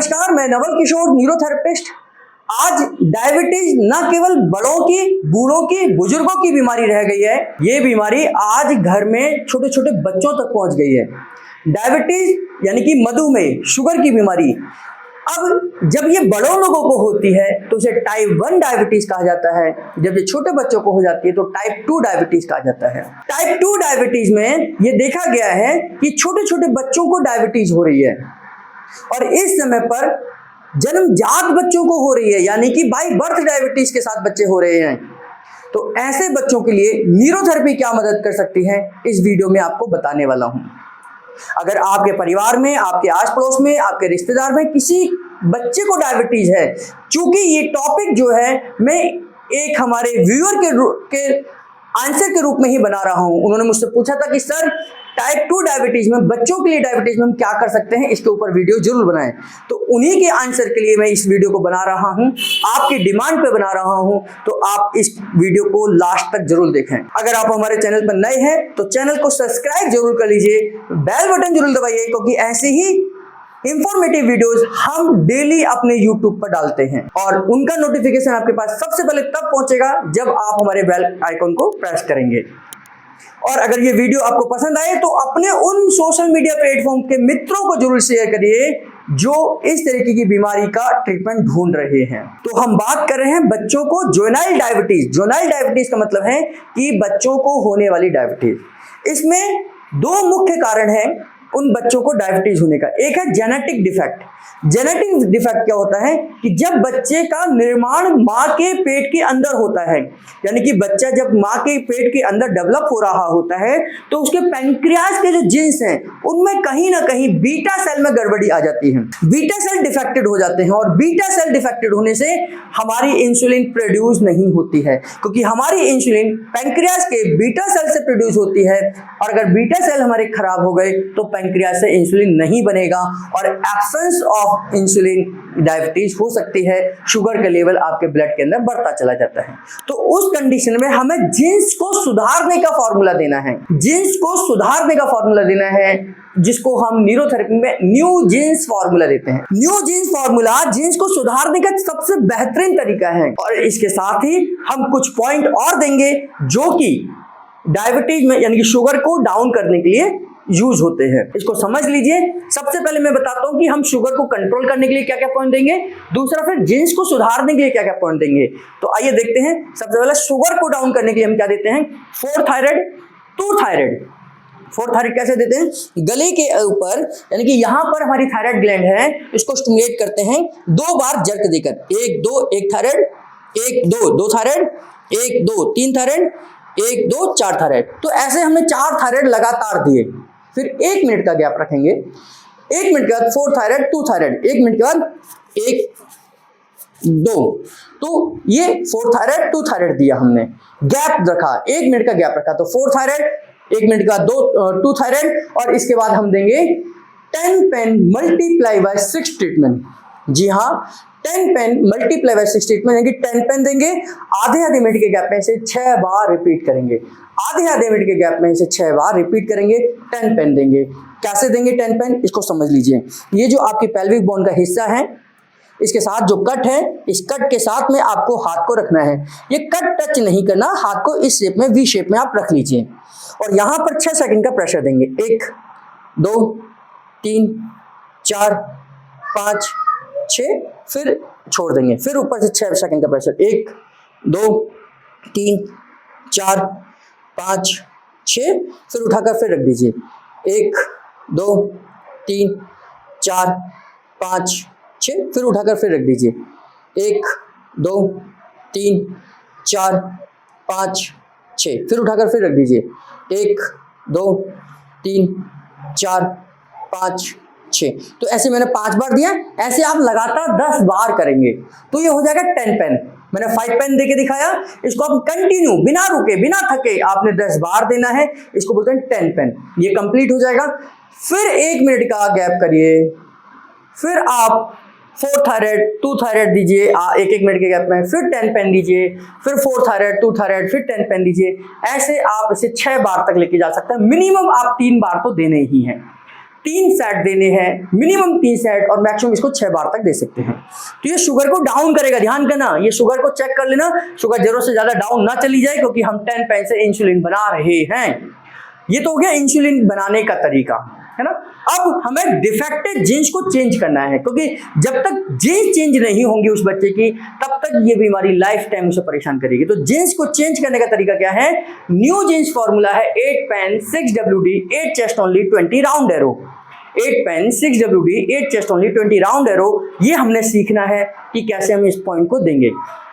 नमस्कार, मैं नवल किशोर, न्यूरोथेरेपिस्ट। आज डायबिटीज न केवल बड़ों की, बूढ़ों की, बुजुर्गों की बीमारी रह गई है, ये बीमारी आज घर में छोटे छोटे बच्चों तक पहुंच गई है। डायबिटीज यानी कि मधुमेह, शुगर की बीमारी। अब जब ये बड़ों लोगों को होती है तो उसे टाइप 1 डायबिटीज कहा जाता है। जब ये छोटे बच्चों को हो जाती है तो टाइप 2 डायबिटीज कहा जाता है। टाइप 2 डायबिटीज में ये देखा गया है कि छोटे छोटे बच्चों को डायबिटीज हो रही है और इस समय पर जन्मजात बच्चों को हो रही है, यानी कि बाय बर्थ डायबिटीज के साथ बच्चे हो रहे हैं। तो ऐसे बच्चों के लिए न्यूरोथेरेपी क्या मदद कर सकती है, इस वीडियो में आपको बताने वाला हूं। अगर आपके परिवार में, आपके आस पड़ोस में, आपके रिश्तेदार में किसी बच्चे को डायबिटीज है, चूंकि ये टॉपिक जो है मैं एक हमारे व्यूअर के आंसर के रूप में ही बना रहा हूं। उन्होंने मुझसे पूछा था कि सर टाइप 2 डायबिटीज में, बच्चों के लिए डायबिटीज में हम क्या कर सकते हैं, इसके ऊपर वीडियो जरूर बनाएं। तो उन्हीं के आंसर के लिए मैं इस वीडियो को बना रहा हूं, आपकी डिमांड पे बना रहा हूं। तो आप इस वीडियो को लास्ट तक जरूर देखें। अगर आप हमारे चैनल पर नए हैं तो चैनल को सब्सक्राइब जरूर कर लीजिए, बेल बटन जरूर दबाइए, क्योंकि ऐसे ही इंफॉर्मेटिव वीडियोस हम डेली अपने YouTube पर डालते हैं और उनका नोटिफिकेशन आपके पास सबसे पहले तब पहुंचेगा जब आप हमारे बेल आइकन को प्रेस करेंगे। और अगर ये वीडियो आपको पसंद आए तो अपने उन सोशल मीडिया प्लेटफॉर्म के मित्रों को जरूर शेयर करिए जो इस तरीके की बीमारी का ट्रीटमेंट ढूंढ रहे हैं। तो हम बात कर रहे हैं बच्चों को जुवेनाइल डायबिटीज। जुवेनाइल डायबिटीज का मतलब है कि बच्चों को होने वाली डायबिटीज। इसमें दो मुख्य कारण हैं उन बच्चों को डायबिटीज होने का। एक है जेनेटिक डिफेक्ट। जेनेटिक डिफेक्ट क्या होता है कि जब बच्चे का निर्माण मां के पेट के अंदर होता है, यानी कि बच्चा जब मां के पेट के अंदर डेवलप हो रहा होता है तो उसके पैंक्रियाज के जो जीन्स हैं उनमें कहीं ना कहीं बीटा सेल में गड़बड़ी आ जाती है। बीटा सेल डिफेक्टेड हो जाते हैं और बीटा सेल डिफेक्टेड होने से हमारी इंसुलिन प्रोड्यूस नहीं होती है, क्योंकि हमारी इंसुलिन पैंक्रियाज के बीटा सेल से प्रोड्यूस होती है। और अगर बीटा सेल हमारे खराब हो गए तो पैंक्रियाज से इंसुलिन नहीं बनेगा और एब्सेंस ऑफ इंसुलिन डायबिटीज हो सकती है। शुगर का लेवल आपके ब्लड के अंदर बढ़ता चला जाता है। तो उस कंडीशन में हमें जीन्स को सुधारने का फॉर्मूला देना है। जीन्स को सुधारने का फॉर्मूला देना है जिसको हम न्यूरोथेरेपी में न्यू जीन्स फॉर्मूला देते हैं। न्यू जीन्स फॉर्मूला जीन्स को सुधारने का सबसे बेहतरीन तरीका है और इसके साथ ही हम कुछ पॉइंट और देंगे जो कि डायबिटीज में यानी कि शुगर को डाउन करने के लिए यूज होते हैं। इसको समझ लीजिए। सबसे पहले मैं बताता हूं कि हम शुगर को कंट्रोल करने के लिए क्या क्या पॉइंट देंगे, दूसरा फिर जीन्स को सुधारने के लिए क्या क्या पॉइंट देंगे। तो आइए देखते हैं। सबसे पहले शुगर को डाउन करने के लिए हम क्या देते हैं, 4 थायराइड 2 थायराइड। 4 थायराइड कैसे देते हैं, गले के ऊपर यानी कि यहां पर हमारी थायराइड ग्लैंड है, इसको स्टिमुलेट करते हैं 2 बार जर्क देकर। 1 2 1 थायराइड, 1 2 2 थायराइड, 1 2 3 थायराइड, 1 2 4 थायराइड। तो ऐसे हमने 4 थायराइड लगातार दिए। फिर 1 मिनट का गैप रखेंगे। 1 मिनट के बाद 4 थायराइड 2 थायराइड, 1 मिनट के बाद 1 2। तो ये 4 थायराइड 2 थायराइड दिया हमने, गैप रखा, 1 मिनट का गैप रखा। तो 4 थायराइड, 1 मिनट के बाद 2 थायराइड और इसके बाद हम देंगे 10 पेन मल्टीप्लाई बाय 6 ट्रीटमेंट। जी हाँ, 10 पेन मल्टीप्लाई बाय 6 ट्रीटमेंट, यानी कि 10 पेन देंगे, आधे मिनट के गैप में से 6 बार रिपीट करेंगे। आधे मिनट के गैप में से 6 बार रिपीट करेंगे, 10 पेन देंगे। कैसे देंगे 10 पेन, इसको समझ लीजिए। ये जो आपकी पेल्विक बोन का हिस्सा है, इसके साथ जो कट है, इस कट के साथ में आपको हाथ को रखना है। ये कट टच नहीं करना, हाथ को इस शेप में, वी शेप में आप रख लीजिए और यहां पर 6 सेकंड का प्रेशर देंगे। 1 2 3 4 5 6, फिर छोड़ देंगे। फिर ऊपर से 6 सेकंड का प्रेशर, 1 2 3 4 5 6, फिर उठाकर फिर रख दीजिए। 1 2 3 4 5 6, फिर उठाकर फिर रख दीजिए। 1 2 3 4 5 6, फिर उठाकर फिर रख दीजिए। 1 2 3 4 5 6। तो ऐसे मैंने 5 बार दिया। ऐसे आप लगातार 10 बार करेंगे तो ये हो जाएगा 10 पेन। मैंने 5 पेन देके दिखाया, इसको आप कंटिन्यू बिना रुके बिना थके आपने 10 बार देना है। इसको बोलते हैं 10 पेन। ये कंप्लीट हो जाएगा। फिर 1 मिनट का गैप करिए, फिर आप 4 थायराइड 2 थायराइड दीजिए 1 मिनट के गैप में, फिर 10 पेन दीजिए, फिर 4 थायराइड 2 थायराइड, फिर 10 पेन दीजिए। ऐसे आप इसे 6 बार तक लेके जा सकते हैं। मिनिमम आप 3 बार तो देने ही हैं। 3 सेट देने हैं, मिनिमम 3 सेट और मैक्सिमम इसको 6 बार तक दे सकते हैं। तो ये शुगर को डाउन करेगा, ध्यान करना, ये शुगर को चेक कर लेना, शुगर जरूरत से ज्यादा डाउन ना चली जाए, क्योंकि हम 10 पेन से इंसुलिन बना रहे हैं। ये तो हो गया इंसुलिन बनाने का तरीका, है ना। अब हमें डिफेक्टेड जीन्स को चेंज करना है, क्योंकि जब तक जीन्स चेंज नहीं होंगी उस बच्चे की, तब तक ये बीमारी लाइफ टाइम उसे परेशान करेगी। तो जीन्स को चेंज करने का तरीका क्या है? न्यू जीन्स फॉर्मूला है 8 pen 6 WD 8 chest only 20 round arrow. 8 pen 6 WD 8 chest only 20 round arrow, ये हमने सीखना है कि कैसे हम इस पॉइंट को देंगे।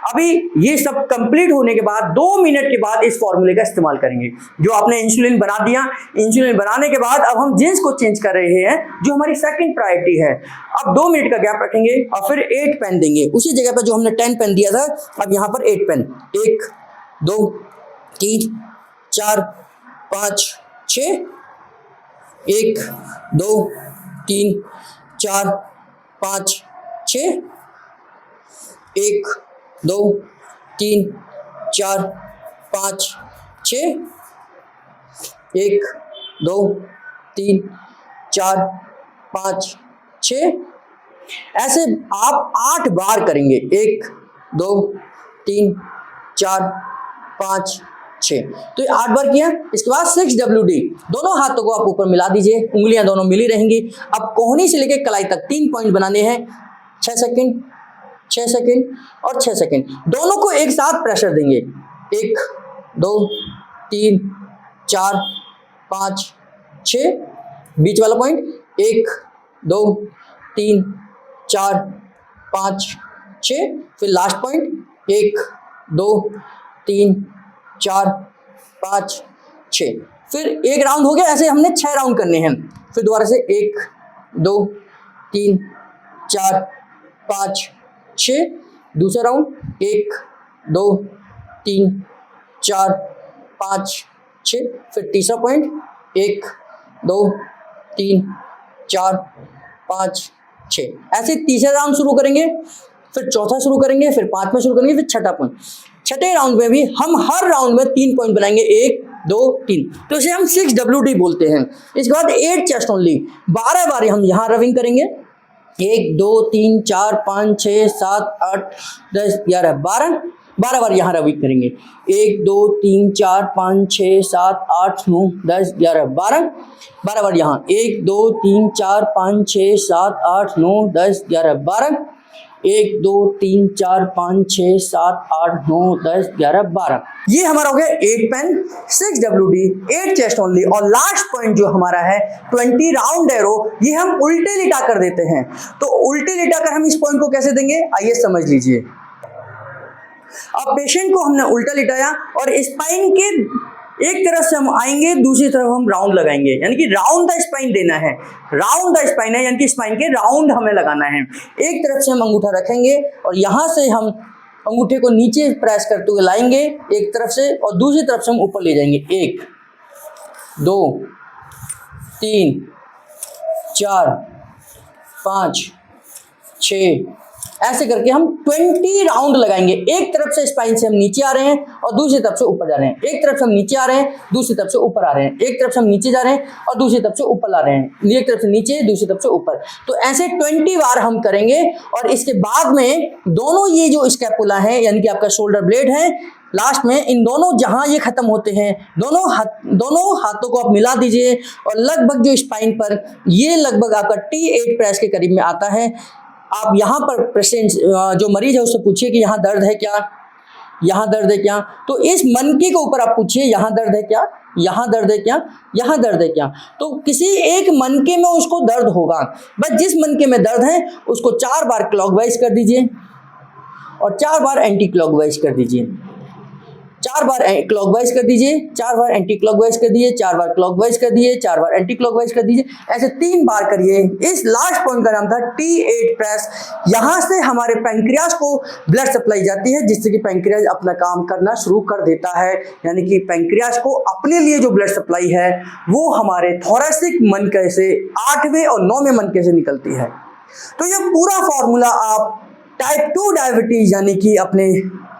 अभी ये सब कंप्लीट होने के बाद 2 मिनट के बाद इस फॉर्मूले का इस्तेमाल करेंगे। जो आपने इंसुलिन बना दिया, इंसुलिन बनाने के बाद अब हम जीन्स को चेंज कर रहे हैं, जो हमारी सेकंड प्रायोरिटी है। अब 2 मिनट का गैप रखेंगे और फिर 8 पेन देंगे, उसी जगह पर जो हमने 10 पेन दिया था, अब यहाँ पर 8 पेन, 1 2 3 4 5 6, 1 2 3 4 5 6, 1 2 3 4 5 6, 1 2 3 4 5 6। ऐसे आप 8 बार करेंगे, 1 2 3 4 5 6। तो ये 8 बार किया। इसके बाद 6 WD, दोनों हाथों को आप ऊपर मिला दीजिए, उंगलियां दोनों मिली रहेंगी। अब कोहनी से लेकर कलाई तक 3 पॉइंट बनाने हैं, 6 सेकंड 6 सेकंड और 6 सेकंड, दोनों को एक साथ प्रेशर देंगे। 1 2 3 4 5 6, बीच वाला पॉइंट 1 2 3 4 5 6, फिर लास्ट पॉइंट 1 2 3 4 5 6, फिर एक राउंड हो गया। ऐसे हमने 6 राउंड करने हैं। फिर दोबारा से 1 2 3 4 5 6, दूसरा राउंड 1 2 3 4 5 6, फिर तीसरा पॉइंट 1 2 3 4 5 6। ऐसे तीसरा राउंड शुरू करेंगे, फिर चौथा शुरू करेंगे, फिर 5वां शुरू करेंगे, फिर छठा पॉइंट। छठे राउंड में भी हम हर राउंड में 3 पॉइंट बनाएंगे, 1 2 3, तो इसे हम 6 WD बोलते हैं। इसके बाद 8 चेस्ट ओनली, 12 बार हम यहाँ रविंग करेंगे, 1 2 3 4 5 6 7 8 10 11 12 बार यहाँ रविंग करेंगे। 1 2 3 4 5 6 7 8 9 10 11 12 बार यहाँ, 1 2 3 4 5 6 7 8 9 10 11 12 1 2 3 4 5 6 7 8 9 10 11 12। ये हमारा हो गया 8 पेन 6 WD 8 चेस्ट ओनली। और लास्ट पॉइंट जो हमारा है 20 राउंड एरो, ये हम उल्टे लिटा कर देते हैं। तो उल्टे लिटा कर हम इस पॉइंट को कैसे देंगे, आइए समझ लीजिए। अब पेशेंट को हमने उल्टा लिटाया और स्पाइन के एक तरफ से हम आएंगे, दूसरी तरफ हम राउंड लगाएंगे, यानी कि राउंड द स्पाइन देना है। राउंड द स्पाइन है, यानी कि स्पाइन के राउंड हमें लगाना है। एक तरफ से हम अंगूठा रखेंगे और यहाँ से हम अंगूठे को नीचे प्रेस करते हुए लाएंगे एक तरफ से, और दूसरी तरफ से हम ऊपर ले जाएंगे। 1 2 3 4 5 6, ऐसे करके हम 20 राउंड लगाएंगे। एक तरफ से स्पाइन से हम नीचे आ रहे हैं और दूसरी तरफ से ऊपर जा रहे हैं। एक तरफ से हम नीचे आ रहे हैं, दूसरी तरफ से ऊपर आ रहे हैं। एक तरफ से हम नीचे जा रहे हैं और दूसरी तरफ से ऊपर आ रहे हैं। एक तरफ से नीचे, दूसरी तरफ से ऊपर। तो ऐसे 20 बार हम करेंगे। और इसके बाद में दोनों ये जो स्कैपुला है, यानी कि आपका शोल्डर ब्लेड है, लास्ट में इन दोनों जहां ये खत्म होते हैं, दोनों हाथों को आप मिला दीजिए और लगभग जो स्पाइन पर ये लगभग आपका T8 प्रेस के करीब में आता है। आप यहाँ पर पेशेंट जो मरीज है उससे पूछिए कि यहाँ दर्द है क्या, यहाँ दर्द है क्या। तो इस मनके के ऊपर आप पूछिए यहाँ दर्द है क्या, यहाँ दर्द है क्या, यहाँ दर्द है क्या। तो किसी एक मनके में उसको दर्द होगा, बस जिस मनके में दर्द है उसको 4 बार क्लॉकवाइज कर दीजिए और 4 बार एंटी क्लॉकवाइज कर दीजिए। 4 बार क्लॉकवाइज कर दीजिए, 4 बार एंटी क्लॉकवाइज कर दीजिए, 4 बार क्लॉकवाइज कर दीजिए, 4 बार एंटी क्लॉकवाइज कर दीजिए। ऐसे 3 बार करिए। इस लास्ट पॉइंट का नाम था T8 प्रेस। यहाँ से हमारे पैंक्रियाज को ब्लड सप्लाई जाती है, जिससे कि पैंक्रियाज अपना काम करना शुरू कर देता है। यानी कि पैंक्रियाज को अपने लिए जो ब्लड सप्लाई है वो हमारे थोरैसिक मनके से 8वें और 9वें मनके से निकलती है। तो ये पूरा फॉर्मूला आप टाइप 2 डायबिटीज यानी कि अपने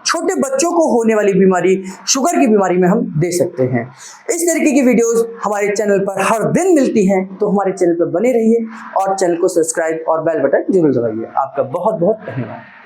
छोटे बच्चों को होने वाली बीमारी शुगर की बीमारी में हम दे सकते हैं। इस तरीके की वीडियोस हमारे चैनल पर हर दिन मिलती हैं, तो हमारे चैनल पर बने रहिए और चैनल को सब्सक्राइब और बेल बटन जरूर दबाइए। आपका बहुत बहुत धन्यवाद।